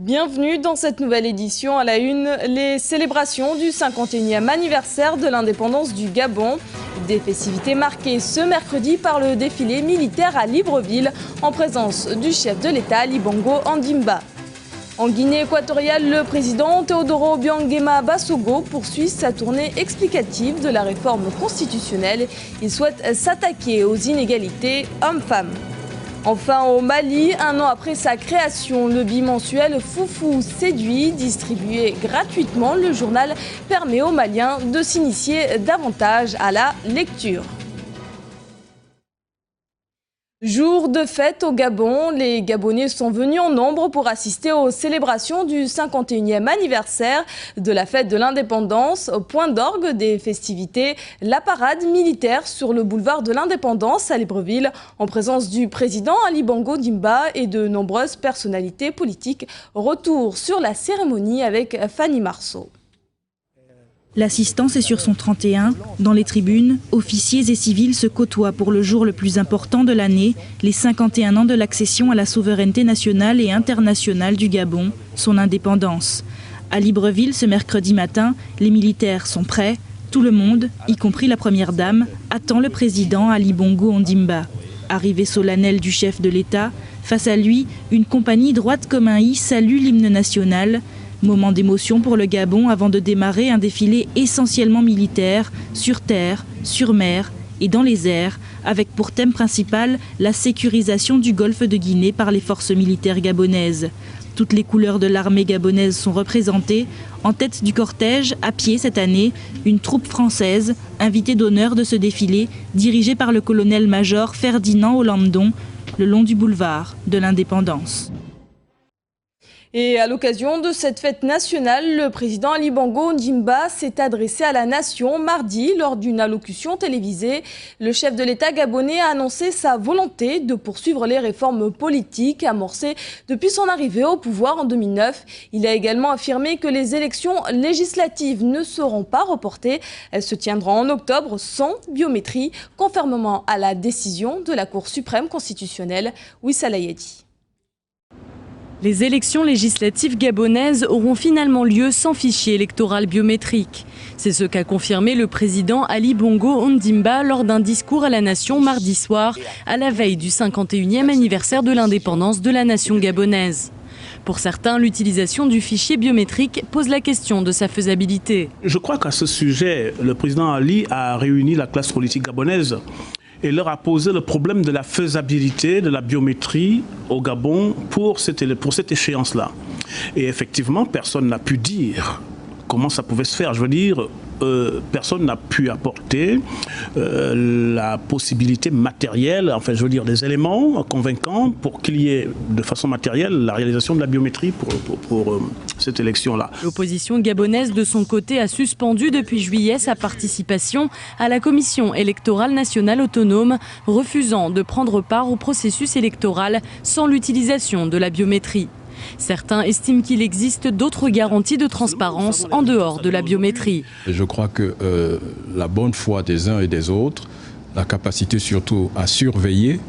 Bienvenue dans cette nouvelle édition. À la une, les célébrations du 51e anniversaire de l'indépendance du Gabon. Des festivités marquées ce mercredi par le défilé militaire à Libreville en présence du chef de l'État Ali Bongo Ondimba. En Guinée équatoriale, le président Teodoro Obiang Bassogo poursuit sa tournée explicative de la réforme constitutionnelle. Il souhaite s'attaquer aux inégalités hommes-femmes. Enfin, au Mali, un an après sa création, le bimensuel Foufou séduit, distribué gratuitement, le journal permet aux Maliens de s'initier davantage à la lecture. Jour de fête au Gabon, les Gabonais sont venus en nombre pour assister aux célébrations du 51e anniversaire de la fête de l'indépendance. Au point d'orgue des festivités, la parade militaire sur le boulevard de l'Indépendance à Libreville, en présence du président Ali Bongo Ondimba et de nombreuses personnalités politiques. Retour sur la cérémonie avec Fanny Marceau. L'assistance est sur son 31. Dans les tribunes, officiers et civils se côtoient pour le jour le plus important de l'année, les 51 ans de l'accession à la souveraineté nationale et internationale du Gabon, son indépendance. À Libreville, ce mercredi matin, les militaires sont prêts. Tout le monde, y compris la première dame, attend le président Ali Bongo Ondimba. Arrivée solennelle du chef de l'État, face à lui, une compagnie droite comme un I salue l'hymne national. Moment d'émotion pour le Gabon avant de démarrer un défilé essentiellement militaire, sur terre, sur mer et dans les airs, avec pour thème principal la sécurisation du golfe de Guinée par les forces militaires gabonaises. Toutes les couleurs de l'armée gabonaise sont représentées. En tête du cortège, à pied cette année, une troupe française, invitée d'honneur de ce défilé, dirigée par le colonel-major Ferdinand Hollandon, le long du boulevard de l'Indépendance. Et à l'occasion de cette fête nationale, le président Ali Bongo Ondimba s'est adressé à la nation mardi lors d'une allocution télévisée. Le chef de l'État gabonais a annoncé sa volonté de poursuivre les réformes politiques amorcées depuis son arrivée au pouvoir en 2009. Il a également affirmé que les élections législatives ne seront pas reportées. Elles se tiendront en octobre sans biométrie, conformément à la décision de la Cour suprême constitutionnelle. Wissa Layedi. Les élections législatives gabonaises auront finalement lieu sans fichier électoral biométrique. C'est ce qu'a confirmé le président Ali Bongo Ondimba lors d'un discours à la nation mardi soir, à la veille du 51e anniversaire de l'indépendance de la nation gabonaise. Pour certains, l'utilisation du fichier biométrique pose la question de sa faisabilité. Je crois qu'à ce sujet, le président Ali a réuni la classe politique gabonaise et leur a posé le problème de la faisabilité de la biométrie au Gabon pour cette échéance-là. Et effectivement, personne n'a pu dire comment ça pouvait se faire. Je veux dire, personne n'a pu apporter la possibilité matérielle, enfin je veux dire des éléments convaincants pour qu'il y ait de façon matérielle la réalisation de la biométrie pour cette élection-là. L'opposition gabonaise de son côté a suspendu depuis juillet sa participation à la commission électorale nationale autonome, refusant de prendre part au processus électoral sans l'utilisation de la biométrie. Certains estiment qu'il existe d'autres garanties de transparence en dehors de la biométrie. Je crois que la bonne foi des uns et des autres, la capacité surtout à surveiller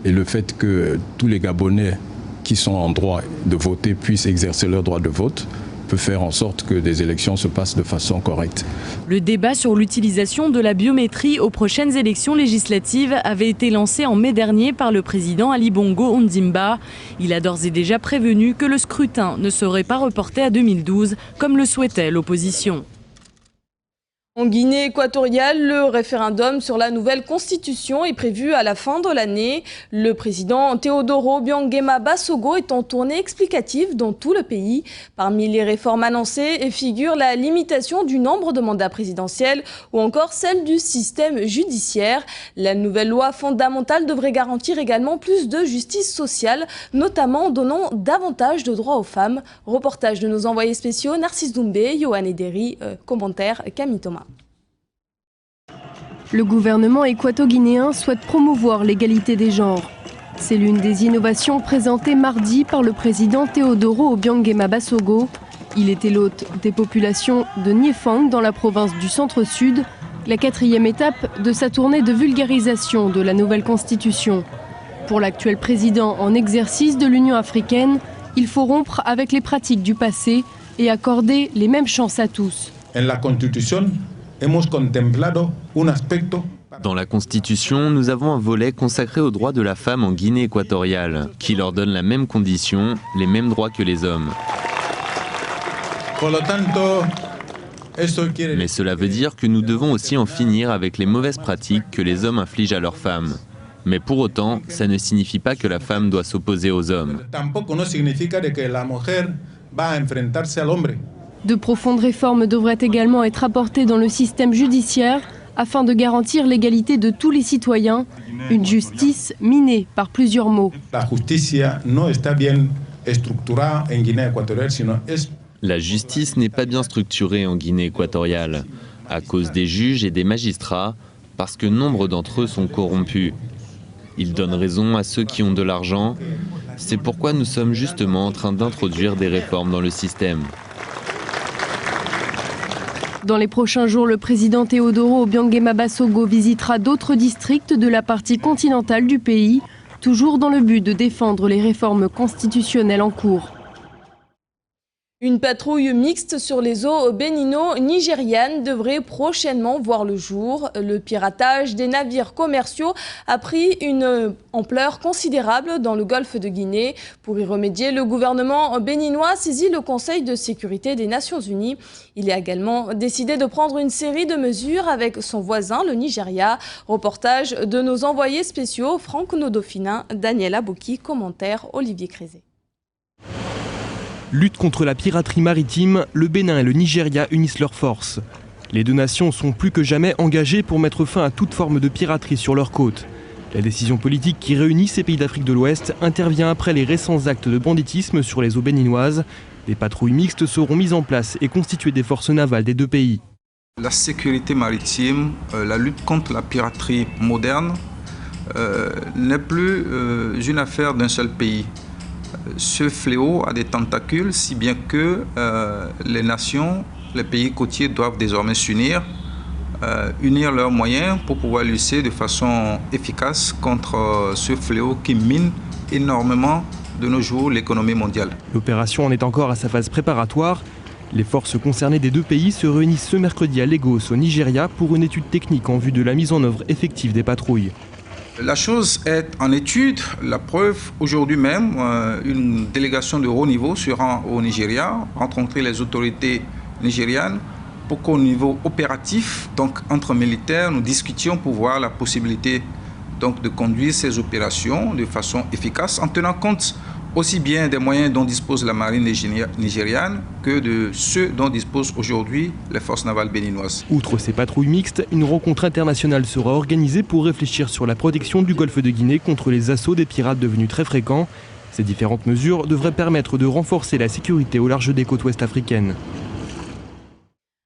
et le fait que tous les Gabonais qui sont en droit de voter puissent exercer leur droit de vote peut faire en sorte que des élections se passent de façon correcte. Le débat sur l'utilisation de la biométrie aux prochaines élections législatives avait été lancé en mai dernier par le président Ali Bongo Ondimba. Il a d'ores et déjà prévenu que le scrutin ne serait pas reporté à 2012 comme le souhaitait l'opposition. En Guinée équatoriale, le référendum sur la nouvelle constitution est prévu à la fin de l'année. Le président Teodoro Obiang Bassogo est en tournée explicative dans tout le pays. Parmi les réformes annoncées figure la limitation du nombre de mandats présidentiels ou encore celle du système judiciaire. La nouvelle loi fondamentale devrait garantir également plus de justice sociale, notamment en donnant davantage de droits aux femmes. Reportage de nos envoyés spéciaux Narcisse Doumbé, Yohan Ederi, commentaire Camille Thomas. Le gouvernement équato-guinéen souhaite promouvoir l'égalité des genres. C'est l'une des innovations présentées mardi par le président Teodoro Obiang Bassogo. Il était l'hôte des populations de Niéfang dans la province du Centre-Sud, la 4e étape de sa tournée de vulgarisation de la nouvelle constitution. Pour l'actuel président en exercice de l'Union africaine, Il faut rompre avec les pratiques du passé et accorder les mêmes chances à tous. Dans la Constitution, nous avons un volet consacré aux droits de la femme en Guinée équatoriale, qui leur donne la même condition, les mêmes droits que les hommes. Mais cela veut dire que nous devons aussi en finir avec les mauvaises pratiques que les hommes infligent à leurs femmes. Mais pour autant, ça ne signifie pas que la femme doit s'opposer aux hommes. De profondes réformes devraient également être apportées dans le système judiciaire afin de garantir l'égalité de tous les citoyens, une justice minée par plusieurs mots. La justice n'est pas bien structurée en Guinée équatoriale, à cause des juges et des magistrats, parce que nombre d'entre eux sont corrompus. Ils donnent raison à ceux qui ont de l'argent. C'est pourquoi nous sommes justement en train d'introduire des réformes dans le système. Dans les prochains jours, le président Teodoro Obiang Basogo visitera d'autres districts de la partie continentale du pays, toujours dans le but de défendre les réformes constitutionnelles en cours. Une patrouille mixte sur les eaux bénino-nigérianes devrait prochainement voir le jour. Le piratage des navires commerciaux a pris une ampleur considérable dans le golfe de Guinée. Pour y remédier, le gouvernement béninois saisit le Conseil de sécurité des Nations Unies. Il a également décidé de prendre une série de mesures avec son voisin, le Nigeria. Reportage de nos envoyés spéciaux, Franck Nodofinin, Daniel Aboki, commentaire Olivier Crézé. Lutte contre la piraterie maritime, le Bénin et le Nigeria unissent leurs forces. Les deux nations sont plus que jamais engagées pour mettre fin à toute forme de piraterie sur leurs côtes. La décision politique qui réunit ces pays d'Afrique de l'Ouest intervient après les récents actes de banditisme sur les eaux béninoises. Des patrouilles mixtes seront mises en place et constituer des forces navales des deux pays. La sécurité maritime, la lutte contre la piraterie moderne n'est plus une affaire d'un seul pays. Ce fléau a des tentacules, si bien que les nations, les pays côtiers doivent désormais s'unir, unir leurs moyens pour pouvoir lutter de façon efficace contre ce fléau qui mine énormément de nos jours l'économie mondiale. L'opération en est encore à sa phase préparatoire. Les forces concernées des deux pays se réunissent ce mercredi à Lagos, au Nigeria, pour une étude technique en vue de la mise en œuvre effective des patrouilles. La chose est en étude. La preuve, aujourd'hui même, une délégation de haut niveau se rend au Nigeria, rencontrer les autorités nigérianes pour qu'au niveau opératif, donc entre militaires, nous discutions pour voir la possibilité donc, de conduire ces opérations de façon efficace en tenant compte aussi bien des moyens dont dispose la marine nigériane que de ceux dont disposent aujourd'hui les forces navales béninoises. Outre ces patrouilles mixtes, une rencontre internationale sera organisée pour réfléchir sur la protection du golfe de Guinée contre les assauts des pirates devenus très fréquents. Ces différentes mesures devraient permettre de renforcer la sécurité au large des côtes ouest africaines.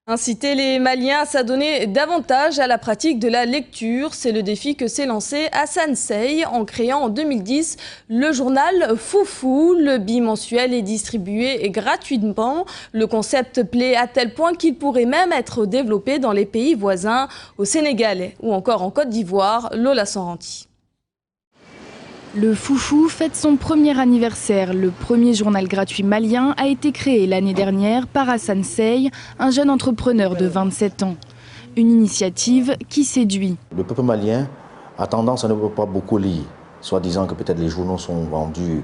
Inciter les Maliens à s'adonner davantage à la pratique de la lecture, c'est le défi que s'est lancé Hassan Sey en créant en 2010 le journal Foufou. Le bimensuel est distribué gratuitement. Le concept plaît à tel point qu'il pourrait même être développé dans les pays voisins, au Sénégal ou encore en Côte d'Ivoire. Lola Sorrenti. Le Foufou fête son premier anniversaire. Le premier journal gratuit malien a été créé l'année dernière par Hassan Sey, un jeune entrepreneur de 27 ans. Une initiative qui séduit. Le peuple malien a tendance à ne pas beaucoup lire, soit disant que peut-être les journaux sont vendus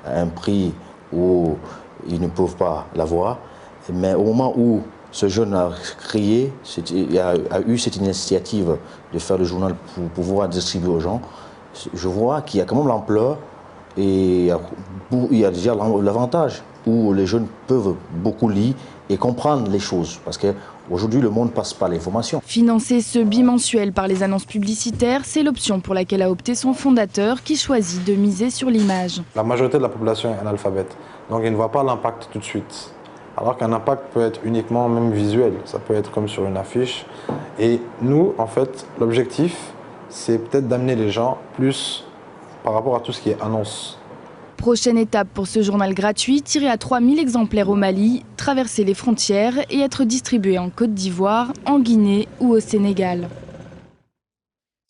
à un prix où ils ne peuvent pas l'avoir. Mais au moment où ce jeune a créé, a eu cette initiative de faire le journal pour pouvoir distribuer aux gens, je vois qu'il y a quand même l'ampleur et il y a déjà l'avantage où les jeunes peuvent beaucoup lire et comprendre les choses parce qu'aujourd'hui le monde passe par l'information. Financer ce bimensuel par les annonces publicitaires, c'est l'option pour laquelle a opté son fondateur qui choisit de miser sur l'image. La majorité de la population est analphabète, donc il ne voit pas l'impact tout de suite. Alors qu'un impact peut être uniquement même visuel, ça peut être comme sur une affiche. Et nous, en fait, l'objectif, c'est peut-être d'amener les gens plus par rapport à tout ce qui est annonce. Prochaine étape pour ce journal gratuit, tiré à 3000 exemplaires au Mali, traverser les frontières et être distribué en Côte d'Ivoire, en Guinée ou au Sénégal.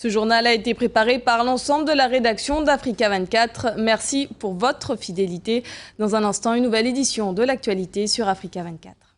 Ce journal a été préparé par l'ensemble de la rédaction d'Africa 24. Merci pour votre fidélité. Dans un instant, une nouvelle édition de l'actualité sur Africa 24.